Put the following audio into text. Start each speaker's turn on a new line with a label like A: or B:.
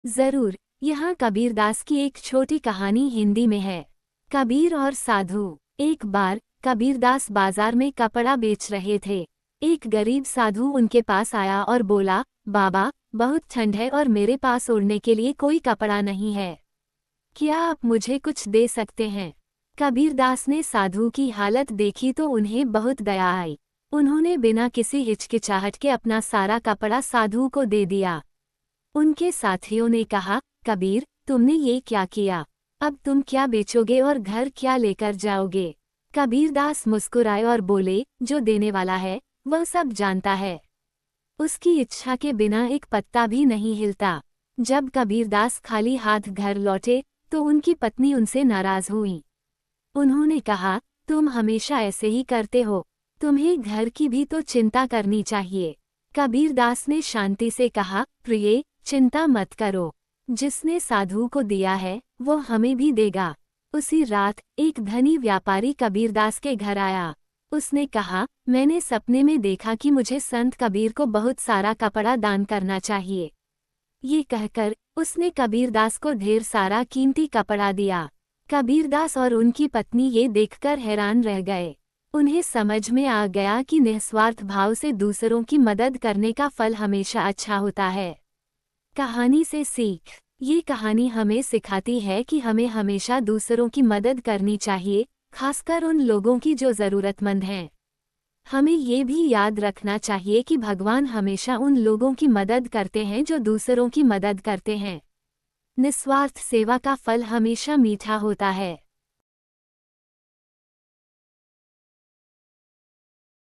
A: जरूर। यहाँ कबीरदास की एक छोटी कहानी हिंदी में है। कबीर और साधु। एक बार कबीरदास बाजार में कपड़ा बेच रहे थे। एक गरीब साधु उनके पास आया और बोला, बाबा, बहुत ठंड है और मेरे पास ओढ़ने के लिए कोई कपड़ा नहीं है। क्या आप मुझे कुछ दे सकते हैं? कबीरदास ने साधु की हालत देखी तो उन्हें बहुत दया आई। उन्होंने बिना किसी हिचकिचाहट के अपना सारा कपड़ा साधु को दे दिया। उनके साथियों ने कहा, कबीर, तुमने ये क्या किया? अब तुम क्या बेचोगे और घर क्या लेकर जाओगे? कबीरदास मुस्कुराए और बोले, जो देने वाला है वह सब जानता है। उसकी इच्छा के बिना एक पत्ता भी नहीं हिलता। जब कबीरदास खाली हाथ घर लौटे तो उनकी पत्नी उनसे नाराज हुई। उन्होंने कहा, तुम हमेशा ऐसे ही करते हो, तुम्हें घर की भी तो चिंता करनी चाहिए। कबीरदास ने शांति से कहा, प्रिय, चिंता मत करो, जिसने साधु को दिया है वो हमें भी देगा। उसी रात एक धनी व्यापारी कबीरदास के घर आया। उसने कहा, मैंने सपने में देखा कि मुझे संत कबीर को बहुत सारा कपड़ा दान करना चाहिए। ये कहकर उसने कबीरदास को ढेर सारा कीमती कपड़ा दिया। कबीरदास और उनकी पत्नी ये देखकर हैरान रह गए। उन्हें समझ में आ गया कि निस्वार्थ भाव से दूसरों की मदद करने का फल हमेशा अच्छा होता है। कहानी से सीख। ये कहानी हमें सिखाती है कि हमें हमेशा दूसरों की मदद करनी चाहिए, खासकर उन लोगों की जो ज़रूरतमंद हैं। हमें ये भी याद रखना चाहिए कि भगवान हमेशा उन लोगों की मदद करते हैं जो दूसरों की मदद करते हैं। निस्वार्थ सेवा का फल हमेशा मीठा होता है।